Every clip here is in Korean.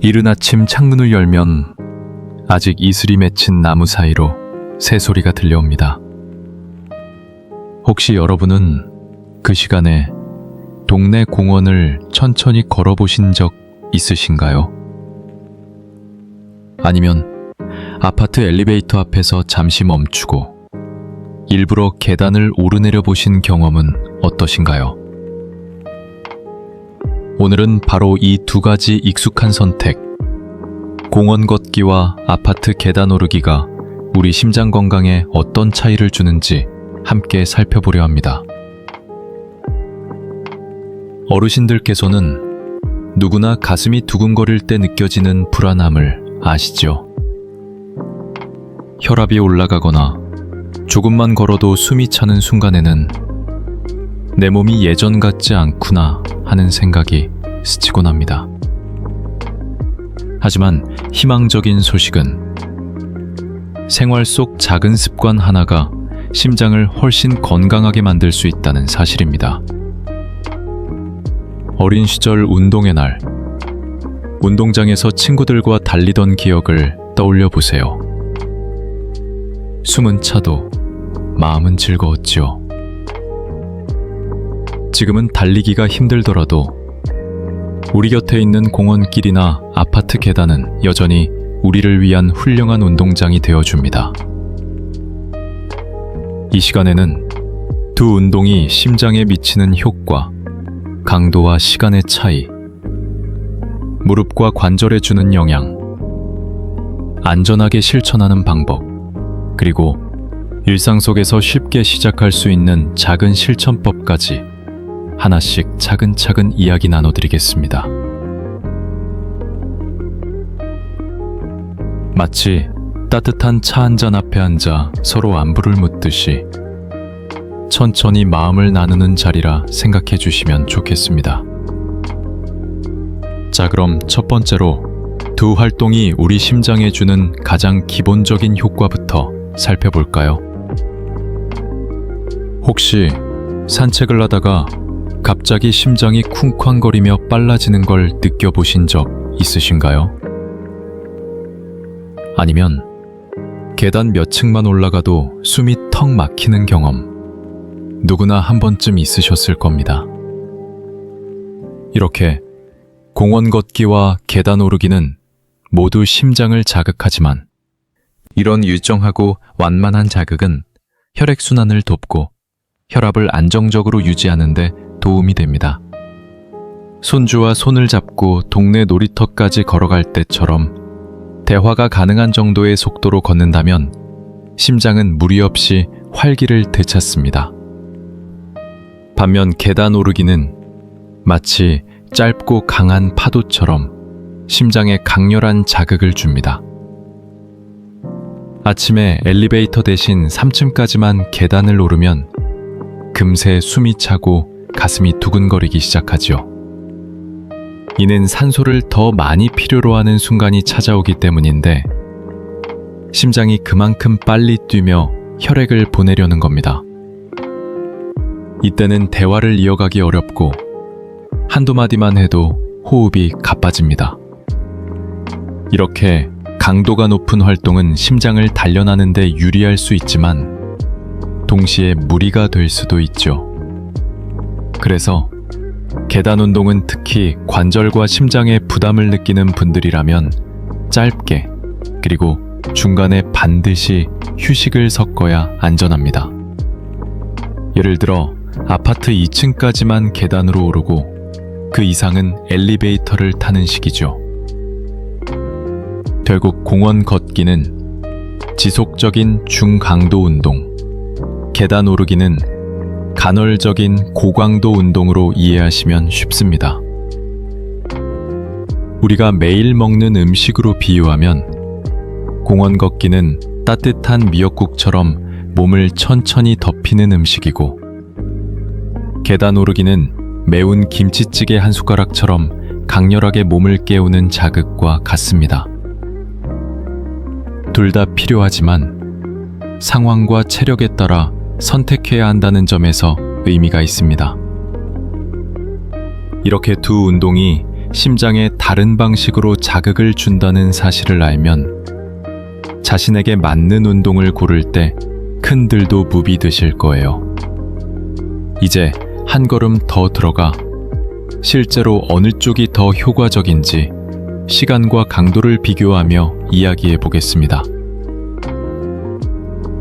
이른 아침 창문을 열면 아직 이슬이 맺힌 나무 사이로 새소리가 들려옵니다. 혹시 여러분은 그 시간에 동네 공원을 천천히 걸어보신 적 있으신가요? 아니면 아파트 엘리베이터 앞에서 잠시 멈추고 일부러 계단을 오르내려 보신 경험은 어떠신가요? 오늘은 바로 이 두 가지 익숙한 선택, 공원 걷기와 아파트 계단 오르기가 우리 심장 건강에 어떤 차이를 주는지 함께 살펴보려 합니다. 어르신들께서는 누구나 가슴이 두근거릴 때 느껴지는 불안함을 아시죠? 혈압이 올라가거나 조금만 걸어도 숨이 차는 순간에는 내 몸이 예전 같지 않구나 하는 생각이 스치곤 합니다. 하지만 희망적인 소식은 생활 속 작은 습관 하나가 심장을 훨씬 건강하게 만들 수 있다는 사실입니다. 어린 시절 운동의 날, 운동장에서 친구들과 달리던 기억을 떠올려 보세요. 숨은 차도 마음은 즐거웠지요. 지금은 달리기가 힘들더라도 우리 곁에 있는 공원길이나 아파트 계단은 여전히 우리를 위한 훌륭한 운동장이 되어줍니다. 이 시간에는 두 운동이 심장에 미치는 효과, 강도와 시간의 차이, 무릎과 관절에 주는 영향, 안전하게 실천하는 방법, 그리고 일상 속에서 쉽게 시작할 수 있는 작은 실천법까지 하나씩 차근차근 이야기 나눠드리겠습니다. 마치 따뜻한 차 한 잔 앞에 앉아 서로 안부를 묻듯이 천천히 마음을 나누는 자리라 생각해 주시면 좋겠습니다. 자, 그럼 첫 번째로 두 활동이 우리 심장에 주는 가장 기본적인 효과부터 살펴볼까요? 혹시 산책을 하다가 갑자기 심장이 쿵쾅거리며 빨라지는 걸 느껴보신 적 있으신가요? 아니면 계단 몇 층만 올라가도 숨이 턱 막히는 경험, 누구나 한 번쯤 있으셨을 겁니다. 이렇게 공원 걷기와 계단 오르기는 모두 심장을 자극하지만 이런 일정하고 완만한 자극은 혈액순환을 돕고 혈압을 안정적으로 유지하는 데 도움이 됩니다. 손주와 손을 잡고 동네 놀이터까지 걸어갈 때처럼 대화가 가능한 정도의 속도로 걷는다면 심장은 무리 없이 활기를 되찾습니다. 반면 계단 오르기는 마치 짧고 강한 파도처럼 심장에 강렬한 자극을 줍니다. 아침에 엘리베이터 대신 3층까지만 계단을 오르면 금세 숨이 차고 가슴이 두근거리기 시작하죠. 이는 산소를 더 많이 필요로 하는 순간이 찾아오기 때문인데 심장이 그만큼 빨리 뛰며 혈액을 보내려는 겁니다. 이때는 대화를 이어가기 어렵고 한두 마디만 해도 호흡이 가빠집니다. 이렇게 강도가 높은 활동은 심장을 단련하는 데 유리할 수 있지만 동시에 무리가 될 수도 있죠. 그래서 계단 운동은 특히 관절과 심장에 부담을 느끼는 분들이라면 짧게, 그리고 중간에 반드시 휴식을 섞어야 안전합니다. 예를 들어 아파트 2층까지만 계단으로 오르고 그 이상은 엘리베이터를 타는 식이죠. 결국 공원 걷기는 지속적인 중강도 운동, 계단 오르기는 간헐적인 고강도 운동으로 이해하시면 쉽습니다. 우리가 매일 먹는 음식으로 비유하면 공원 걷기는 따뜻한 미역국처럼 몸을 천천히 덮이는 음식이고 계단 오르기는 매운 김치찌개 한 숟가락처럼 강렬하게 몸을 깨우는 자극과 같습니다. 둘 다 필요하지만 상황과 체력에 따라 선택해야 한다는 점에서 의미가 있습니다. 이렇게 두 운동이 심장에 다른 방식으로 자극을 준다는 사실을 알면 자신에게 맞는 운동을 고를 때 큰들도 무비 드실 거예요. 이제 한 걸음 더 들어가 실제로 어느 쪽이 더 효과적인지 시간과 강도를 비교하며 이야기해 보겠습니다.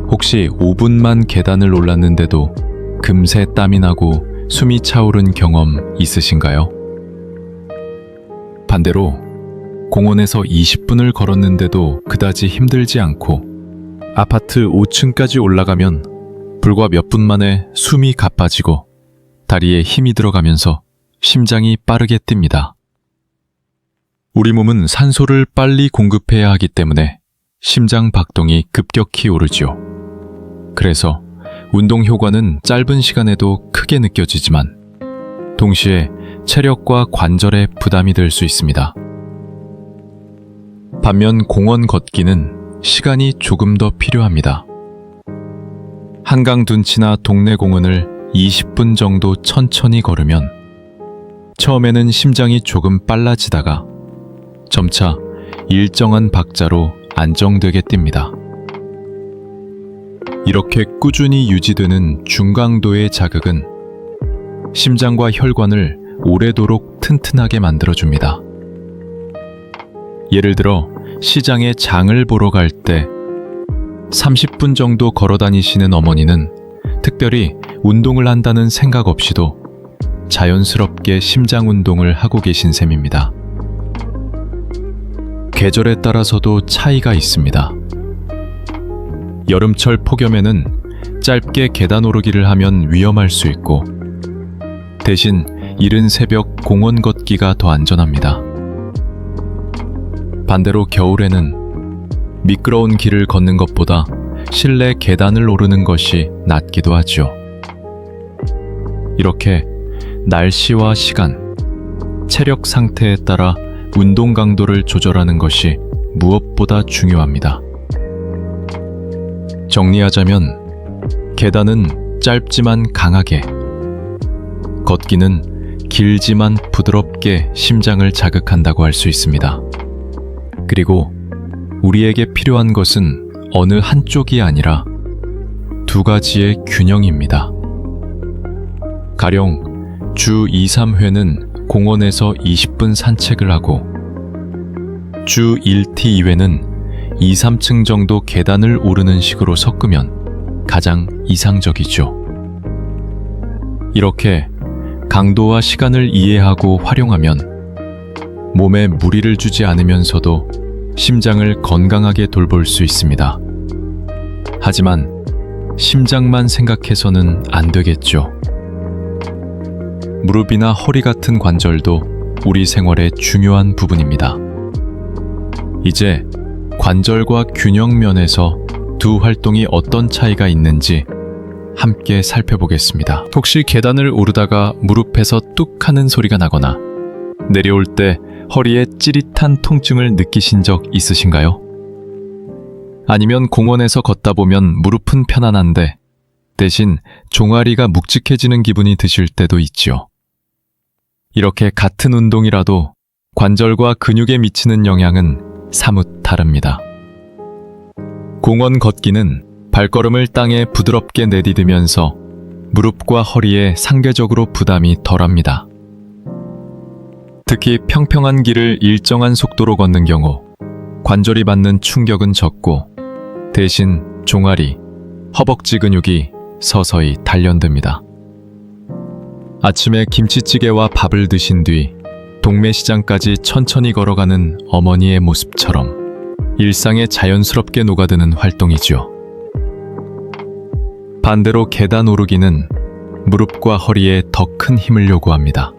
혹시 5분만 계단을 올랐는데도 금세 땀이 나고 숨이 차오른 경험 있으신가요? 반대로 공원에서 20분을 걸었는데도 그다지 힘들지 않고 아파트 5층까지 올라가면 불과 몇 분 만에 숨이 가빠지고 다리에 힘이 들어가면서 심장이 빠르게 뜁니다. 우리 몸은 산소를 빨리 공급해야 하기 때문에 심장 박동이 급격히 오르죠. 그래서 운동 효과는 짧은 시간에도 크게 느껴지지만 동시에 체력과 관절에 부담이 될 수 있습니다. 반면 공원 걷기는 시간이 조금 더 필요합니다. 한강 둔치나 동네 공원을 20분 정도 천천히 걸으면 처음에는 심장이 조금 빨라지다가 점차 일정한 박자로 안정되게 뜁니다. 이렇게 꾸준히 유지되는 중강도의 자극은 심장과 혈관을 오래도록 튼튼하게 만들어줍니다. 예를 들어 시장에 장을 보러 갈 때 30분 정도 걸어 다니시는 어머니는 특별히 운동을 한다는 생각 없이도 자연스럽게 심장 운동을 하고 계신 셈입니다. 계절에 따라서도 차이가 있습니다. 여름철 폭염에는 짧게 계단 오르기를 하면 위험할 수 있고 대신 이른 새벽 공원 걷기가 더 안전합니다. 반대로 겨울에는 미끄러운 길을 걷는 것보다 실내 계단을 오르는 것이 낫기도 하죠. 이렇게 날씨와 시간, 체력 상태에 따라 운동 강도를 조절하는 것이 무엇보다 중요합니다. 정리하자면 계단은 짧지만 강하게, 걷기는 길지만 부드럽게 심장을 자극한다고 할 수 있습니다. 그리고 우리에게 필요한 것은 어느 한쪽이 아니라 두 가지의 균형입니다. 가령 주 2, 3회는 공원에서 20분 산책을 하고 주 1T 이외는 2, 3층 정도 계단을 오르는 식으로 섞으면 가장 이상적이죠. 이렇게 강도와 시간을 이해하고 활용하면 몸에 무리를 주지 않으면서도 심장을 건강하게 돌볼 수 있습니다. 하지만 심장만 생각해서는 안 되겠죠. 무릎이나 허리 같은 관절도 우리 생활의 중요한 부분입니다. 이제 관절과 균형 면에서 두 활동이 어떤 차이가 있는지 함께 살펴보겠습니다. 혹시 계단을 오르다가 무릎에서 뚝 하는 소리가 나거나 내려올 때 허리에 찌릿한 통증을 느끼신 적 있으신가요? 아니면 공원에서 걷다 보면 무릎은 편안한데 대신 종아리가 묵직해지는 기분이 드실 때도 있지요. 이렇게 같은 운동이라도 관절과 근육에 미치는 영향은 사뭇 다릅니다. 공원 걷기는 발걸음을 땅에 부드럽게 내디디면서 무릎과 허리에 상대적으로 부담이 덜합니다. 특히 평평한 길을 일정한 속도로 걷는 경우 관절이 받는 충격은 적고 대신 종아리, 허벅지 근육이 서서히 단련됩니다. 아침에 김치찌개와 밥을 드신 뒤 동매시장까지 천천히 걸어가는 어머니의 모습처럼 일상에 자연스럽게 녹아드는 활동이죠. 반대로 계단 오르기는 무릎과 허리에 더 큰 힘을 요구합니다.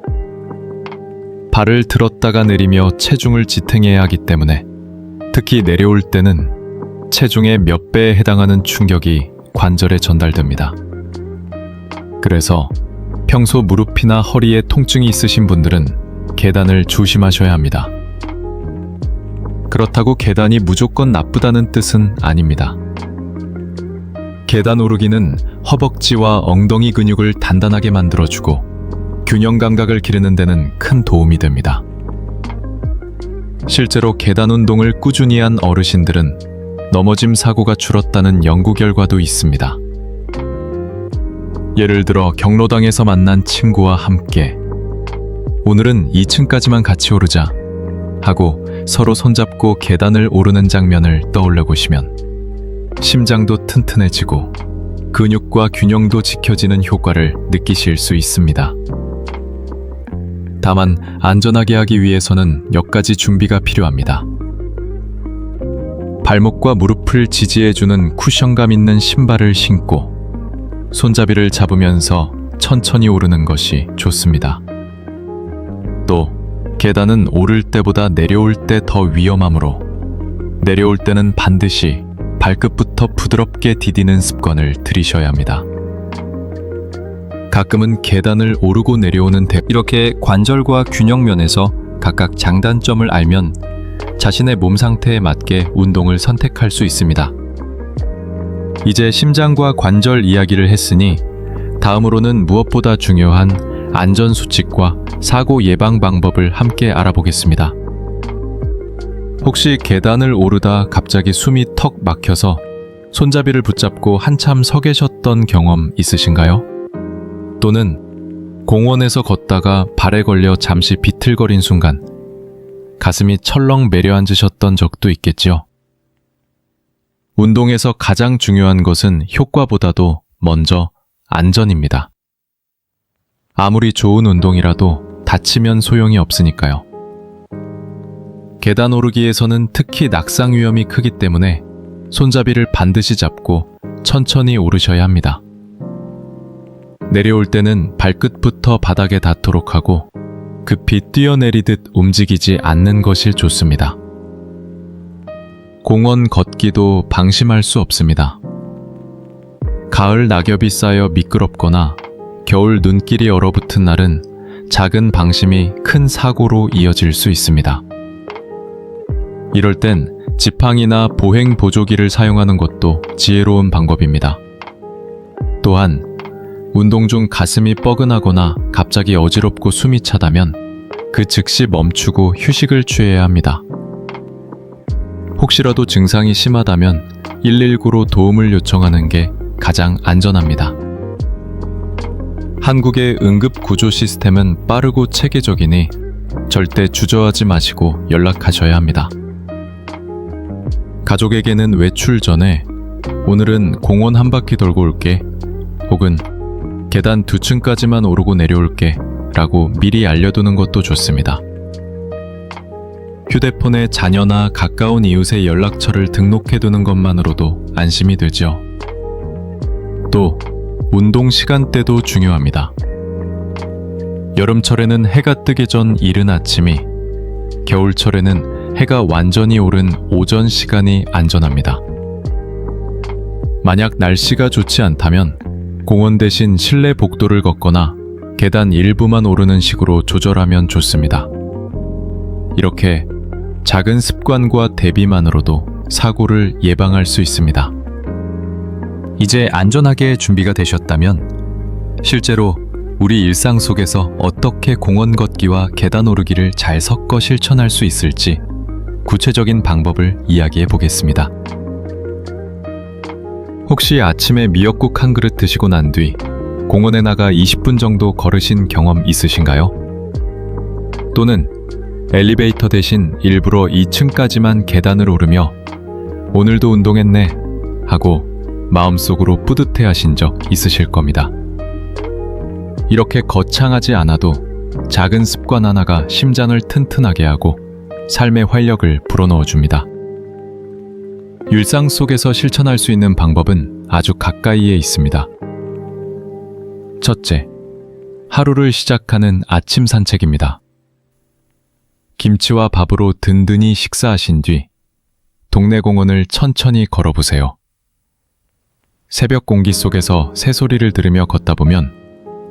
발을 들었다가 내리며 체중을 지탱해야 하기 때문에 특히 내려올 때는 체중의 몇 배에 해당하는 충격이 관절에 전달됩니다. 그래서 평소 무릎이나 허리에 통증이 있으신 분들은 계단을 조심하셔야 합니다. 그렇다고 계단이 무조건 나쁘다는 뜻은 아닙니다. 계단 오르기는 허벅지와 엉덩이 근육을 단단하게 만들어주고 균형 감각을 기르는 데는 큰 도움이 됩니다. 실제로 계단 운동을 꾸준히 한 어르신들은 넘어짐 사고가 줄었다는 연구 결과도 있습니다. 예를 들어 경로당에서 만난 친구와 함께 오늘은 2층까지만 같이 오르자 하고 서로 손잡고 계단을 오르는 장면을 떠올려 보시면 심장도 튼튼해지고 근육과 균형도 지켜지는 효과를 느끼실 수 있습니다. 다만 안전하게 하기 위해서는 몇 가지 준비가 필요합니다. 발목과 무릎을 지지해주는 쿠션감 있는 신발을 신고 손잡이를 잡으면서 천천히 오르는 것이 좋습니다. 또 계단은 오를 때보다 내려올 때 더 위험하므로 내려올 때는 반드시 발끝부터 부드럽게 디디는 습관을 들이셔야 합니다. 가끔은 계단을 오르고 내려오는 이렇게 관절과 균형 면에서 각각 장단점을 알면 자신의 몸 상태에 맞게 운동을 선택할 수 있습니다. 이제 심장과 관절 이야기를 했으니 다음으로는 무엇보다 중요한 안전수칙과 사고 예방 방법을 함께 알아보겠습니다. 혹시 계단을 오르다 갑자기 숨이 턱 막혀서 손잡이를 붙잡고 한참 서 계셨던 경험 있으신가요? 또는 공원에서 걷다가 발에 걸려 잠시 비틀거린 순간 가슴이 철렁 내려앉으셨던 적도 있겠지요. 운동에서 가장 중요한 것은 효과보다도 먼저 안전입니다. 아무리 좋은 운동이라도 다치면 소용이 없으니까요. 계단 오르기에서는 특히 낙상 위험이 크기 때문에 손잡이를 반드시 잡고 천천히 오르셔야 합니다. 내려올 때는 발끝부터 바닥에 닿도록 하고 급히 뛰어내리듯 움직이지 않는 것이 좋습니다. 공원 걷기도 방심할 수 없습니다. 가을 낙엽이 쌓여 미끄럽거나 겨울 눈길이 얼어붙은 날은 작은 방심이 큰 사고로 이어질 수 있습니다. 이럴 땐 지팡이나 보행 보조기를 사용하는 것도 지혜로운 방법입니다. 또한 운동 중 가슴이 뻐근하거나 갑자기 어지럽고 숨이 차다면 그 즉시 멈추고 휴식을 취해야 합니다. 혹시라도 증상이 심하다면 119로 도움을 요청하는 게 가장 안전합니다. 한국의 응급구조 시스템은 빠르고 체계적이니 절대 주저하지 마시고 연락하셔야 합니다. 가족에게는 외출 전에 오늘은 공원 한 바퀴 돌고 올게 혹은 계단 2층까지만 오르고 내려올게 라고 미리 알려두는 것도 좋습니다. 휴대폰에 자녀나 가까운 이웃의 연락처를 등록해두는 것만으로도 안심이 되죠. 또 운동 시간대도 중요합니다. 여름철에는 해가 뜨기 전 이른 아침이, 겨울철에는 해가 완전히 오른 오전 시간이 안전합니다. 만약 날씨가 좋지 않다면 공원 대신 실내 복도를 걷거나 계단 일부만 오르는 식으로 조절하면 좋습니다. 이렇게 작은 습관과 대비만으로도 사고를 예방할 수 있습니다. 이제 안전하게 준비가 되셨다면 실제로 우리 일상 속에서 어떻게 공원 걷기와 계단 오르기를 잘 섞어 실천할 수 있을지 구체적인 방법을 이야기해 보겠습니다. 혹시 아침에 미역국 한 그릇 드시고 난 뒤 공원에 나가 20분 정도 걸으신 경험 있으신가요? 또는 엘리베이터 대신 일부러 2층까지만 계단을 오르며 오늘도 운동했네 하고 마음속으로 뿌듯해 하신 적 있으실 겁니다. 이렇게 거창하지 않아도 작은 습관 하나가 심장을 튼튼하게 하고 삶의 활력을 불어넣어 줍니다. 일상 속에서 실천할 수 있는 방법은 아주 가까이에 있습니다. 첫째, 하루를 시작하는 아침 산책입니다. 김치와 밥으로 든든히 식사하신 뒤 동네 공원을 천천히 걸어보세요. 새벽 공기 속에서 새소리를 들으며 걷다 보면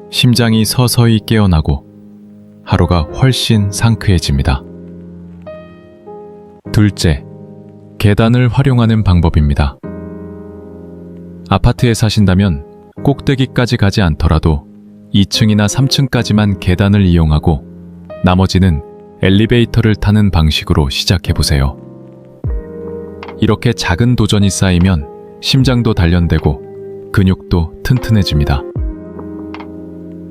심장이 서서히 깨어나고 하루가 훨씬 상쾌해집니다. 둘째, 계단을 활용하는 방법입니다. 아파트에 사신다면 꼭대기까지 가지 않더라도 2층이나 3층까지만 계단을 이용하고 나머지는 엘리베이터를 타는 방식으로 시작해보세요. 이렇게 작은 도전이 쌓이면 심장도 단련되고 근육도 튼튼해집니다.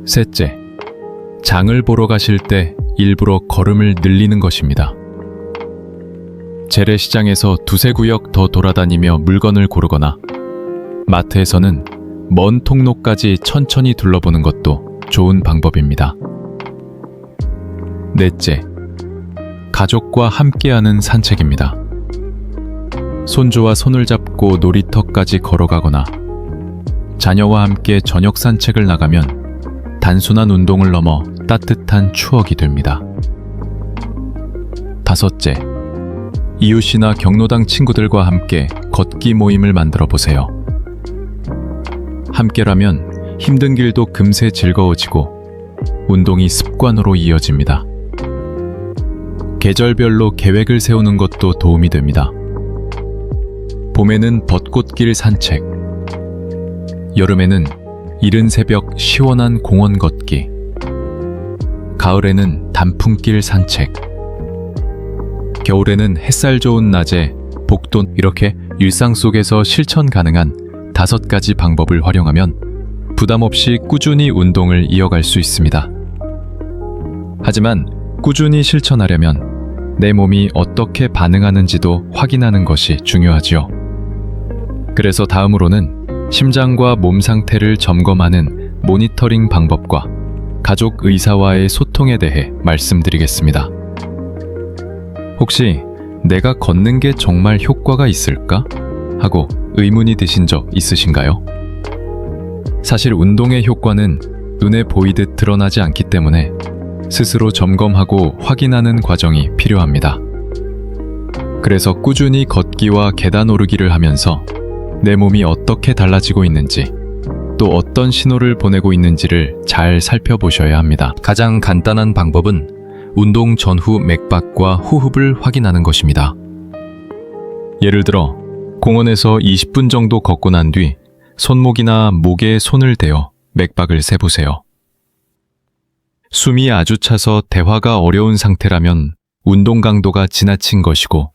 셋째, 장을 보러 가실 때 일부러 걸음을 늘리는 것입니다. 재래시장에서 두세 구역 더 돌아다니며 물건을 고르거나 마트에서는 먼 통로까지 천천히 둘러보는 것도 좋은 방법입니다. 넷째, 가족과 함께하는 산책입니다. 손주와 손을 잡고 놀이터까지 걸어가거나 자녀와 함께 저녁 산책을 나가면 단순한 운동을 넘어 따뜻한 추억이 됩니다. 다섯째, 이웃이나 경로당 친구들과 함께 걷기 모임을 만들어 보세요. 함께라면 힘든 길도 금세 즐거워지고 운동이 습관으로 이어집니다. 계절별로 계획을 세우는 것도 도움이 됩니다. 봄에는 벚꽃길 산책, 여름에는 이른 새벽 시원한 공원 걷기, 가을에는 단풍길 산책, 겨울에는 햇살 좋은 낮에 복도, 이렇게 일상 속에서 실천 가능한 5가지 방법을 활용하면 부담 없이 꾸준히 운동을 이어갈 수 있습니다. 하지만 꾸준히 실천하려면 내 몸이 어떻게 반응하는지도 확인하는 것이 중요하지요. 그래서 다음으로는 심장과 몸 상태를 점검하는 모니터링 방법과 가족 의사와의 소통에 대해 말씀드리겠습니다. 혹시 내가 걷는 게 정말 효과가 있을까? 하고 의문이 드신 적 있으신가요? 사실 운동의 효과는 눈에 보이듯 드러나지 않기 때문에 스스로 점검하고 확인하는 과정이 필요합니다. 그래서 꾸준히 걷기와 계단 오르기를 하면서 내 몸이 어떻게 달라지고 있는지, 또 어떤 신호를 보내고 있는지를 잘 살펴보셔야 합니다. 가장 간단한 방법은 운동 전후 맥박과 호흡을 확인하는 것입니다. 예를 들어 공원에서 20분 정도 걷고 난 뒤 손목이나 목에 손을 대어 맥박을 세보세요. 숨이 아주 차서 대화가 어려운 상태라면 운동 강도가 지나친 것이고,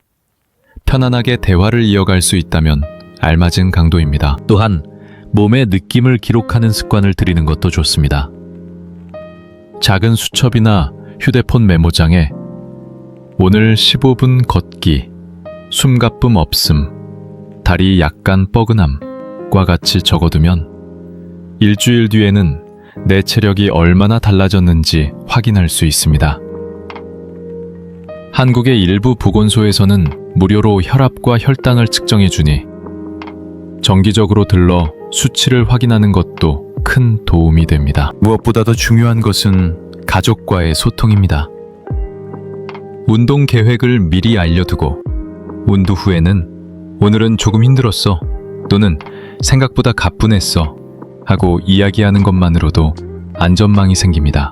편안하게 대화를 이어갈 수 있다면 알맞은 강도입니다. 또한 몸의 느낌을 기록하는 습관을 들이는 것도 좋습니다. 작은 수첩이나 휴대폰 메모장에 오늘 15분 걷기, 숨가쁨 없음, 다리 약간 뻐근함과 같이 적어두면 일주일 뒤에는 내 체력이 얼마나 달라졌는지 확인할 수 있습니다. 한국의 일부 보건소에서는 무료로 혈압과 혈당을 측정해주니 정기적으로 들러 수치를 확인하는 것도 큰 도움이 됩니다. 무엇보다도 중요한 것은 가족과의 소통입니다. 운동 계획을 미리 알려두고 운동 후에는 오늘은 조금 힘들었어, 또는 생각보다 가뿐했어 하고 이야기하는 것만으로도 안전망이 생깁니다.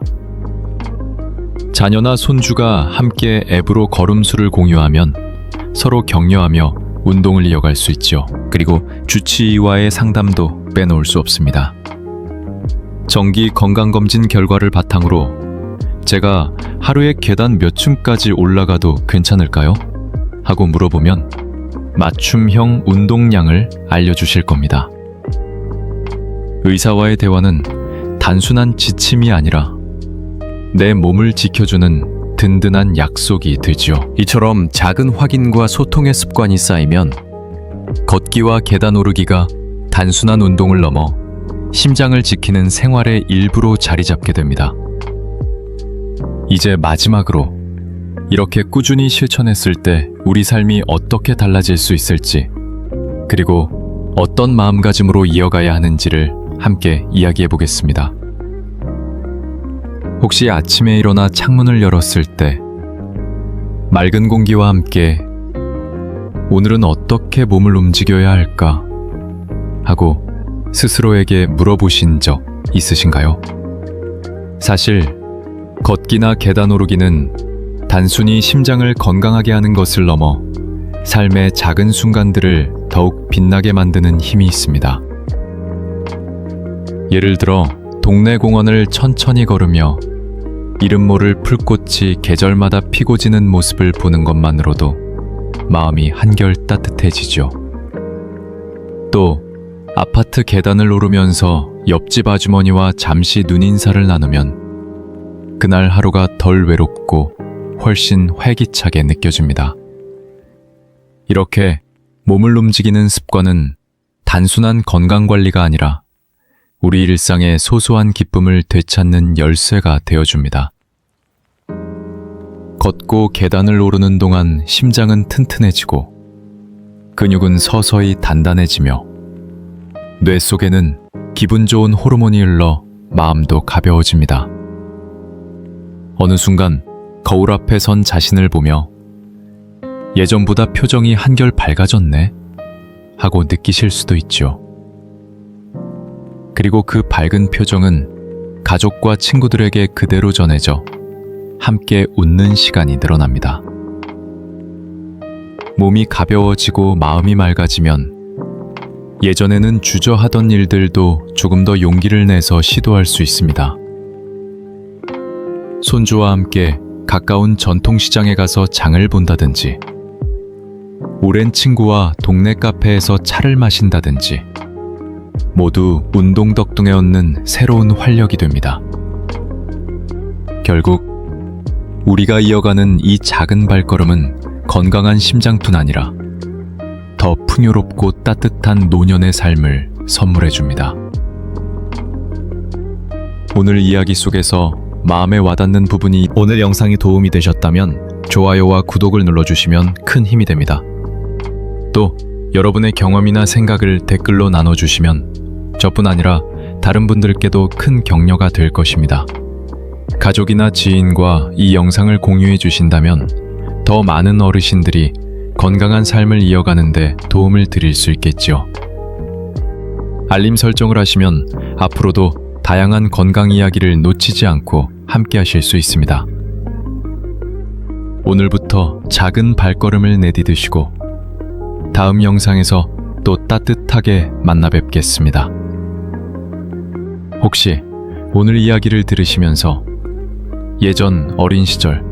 자녀나 손주가 함께 앱으로 걸음수를 공유하면 서로 격려하며 운동을 이어갈 수 있죠. 그리고 주치의와의 상담도 빼놓을 수 없습니다. 정기 건강검진 결과를 바탕으로 제가 하루에 계단 몇 층까지 올라가도 괜찮을까요? 하고 물어보면 맞춤형 운동량을 알려주실 겁니다. 의사와의 대화는 단순한 지침이 아니라 내 몸을 지켜주는 든든한 약속이 되지요. 이처럼 작은 확인과 소통의 습관이 쌓이면 걷기와 계단 오르기가 단순한 운동을 넘어 심장을 지키는 생활의 일부로 자리 잡게 됩니다. 이제 마지막으로 이렇게 꾸준히 실천했을 때 우리 삶이 어떻게 달라질 수 있을지, 그리고 어떤 마음가짐으로 이어가야 하는지를 함께 이야기해 보겠습니다. 혹시 아침에 일어나 창문을 열었을 때 맑은 공기와 함께 오늘은 어떻게 몸을 움직여야 할까 하고 스스로에게 물어보신 적 있으신가요? 사실 걷기나 계단 오르기는 단순히 심장을 건강하게 하는 것을 넘어 삶의 작은 순간들을 더욱 빛나게 만드는 힘이 있습니다. 예를 들어 동네 공원을 천천히 걸으며 이름 모를 풀꽃이 계절마다 피고 지는 모습을 보는 것만으로도 마음이 한결 따뜻해지죠. 또 아파트 계단을 오르면서 옆집 아주머니와 잠시 눈인사를 나누면 그날 하루가 덜 외롭고 훨씬 활기차게 느껴집니다. 이렇게 몸을 움직이는 습관은 단순한 건강관리가 아니라 우리 일상의 소소한 기쁨을 되찾는 열쇠가 되어줍니다. 걷고 계단을 오르는 동안 심장은 튼튼해지고 근육은 서서히 단단해지며 뇌 속에는 기분 좋은 호르몬이 흘러 마음도 가벼워집니다. 어느 순간 거울 앞에 선 자신을 보며 예전보다 표정이 한결 밝아졌네 하고 느끼실 수도 있죠. 그리고 그 밝은 표정은 가족과 친구들에게 그대로 전해져 함께 웃는 시간이 늘어납니다. 몸이 가벼워지고 마음이 맑아지면 예전에는 주저하던 일들도 조금 더 용기를 내서 시도할 수 있습니다. 손주와 함께 가까운 전통시장에 가서 장을 본다든지, 오랜 친구와 동네 카페에서 차를 마신다든지, 모두 운동 덕분에 얻는 새로운 활력이 됩니다. 결국 우리가 이어가는 이 작은 발걸음은 건강한 심장뿐 아니라 더 풍요롭고 따뜻한 노년의 삶을 선물해 줍니다. 오늘 이야기 속에서 마음에 와닿는 부분이 오늘 영상이 도움이 되셨다면 좋아요와 구독을 눌러주시면 큰 힘이 됩니다. 또 여러분의 경험이나 생각을 댓글로 나눠주시면 저뿐 아니라 다른 분들께도 큰 격려가 될 것입니다. 가족이나 지인과 이 영상을 공유해 주신다면 더 많은 어르신들이 건강한 삶을 이어가는 데 도움을 드릴 수 있겠지요. 알림 설정을 하시면 앞으로도 다양한 건강 이야기를 놓치지 않고 함께 하실 수 있습니다. 오늘부터 작은 발걸음을 내디디시고 다음 영상에서 또 따뜻하게 만나 뵙겠습니다. 혹시 오늘 이야기를 들으시면서 예전 어린 시절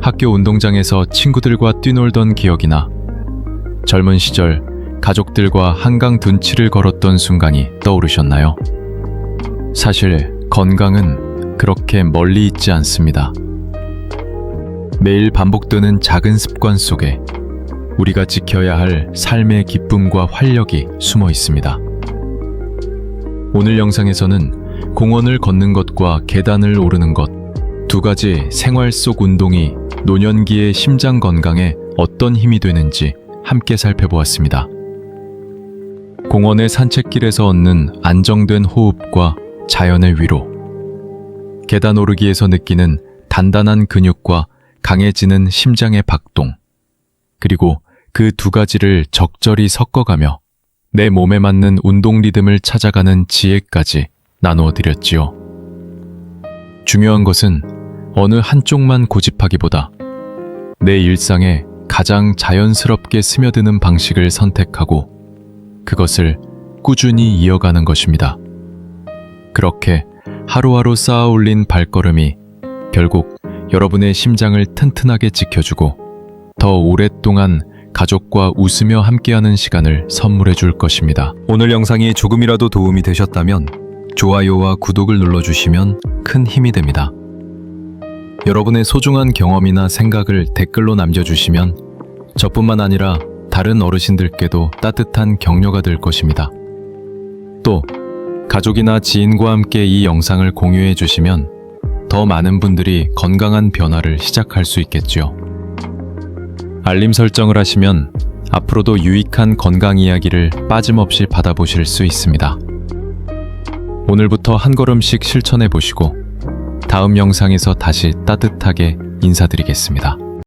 학교 운동장에서 친구들과 뛰놀던 기억이나 젊은 시절 가족들과 한강 둔치를 걸었던 순간이 떠오르셨나요? 사실 건강은 그렇게 멀리 있지 않습니다. 매일 반복되는 작은 습관 속에 우리가 지켜야 할 삶의 기쁨과 활력이 숨어 있습니다. 오늘 영상에서는 공원을 걷는 것과 계단을 오르는 것, 두 가지 생활 속 운동이 노년기의 심장 건강에 어떤 힘이 되는지 함께 살펴보았습니다. 공원의 산책길에서 얻는 안정된 호흡과 자연의 위로, 계단 오르기에서 느끼는 단단한 근육과 강해지는 심장의 박동, 그리고 그 두 가지를 적절히 섞어가며 내 몸에 맞는 운동 리듬을 찾아가는 지혜까지 나누어 드렸지요. 중요한 것은 어느 한쪽만 고집하기보다 내 일상에 가장 자연스럽게 스며드는 방식을 선택하고 그것을 꾸준히 이어가는 것입니다. 그렇게 하루하루 쌓아 올린 발걸음이 결국 여러분의 심장을 튼튼하게 지켜주고 더 오랫동안 가족과 웃으며 함께하는 시간을 선물해 줄 것입니다. 오늘 영상이 조금이라도 도움이 되셨다면 좋아요와 구독을 눌러주시면 큰 힘이 됩니다. 여러분의 소중한 경험이나 생각을 댓글로 남겨주시면 저뿐만 아니라 다른 어르신들께도 따뜻한 격려가 될 것입니다. 또 가족이나 지인과 함께 이 영상을 공유해 주시면 더 많은 분들이 건강한 변화를 시작할 수 있겠지요. 알림 설정을 하시면 앞으로도 유익한 건강 이야기를 빠짐없이 받아보실 수 있습니다. 오늘부터 한 걸음씩 실천해 보시고 다음 영상에서 다시 따뜻하게 인사드리겠습니다.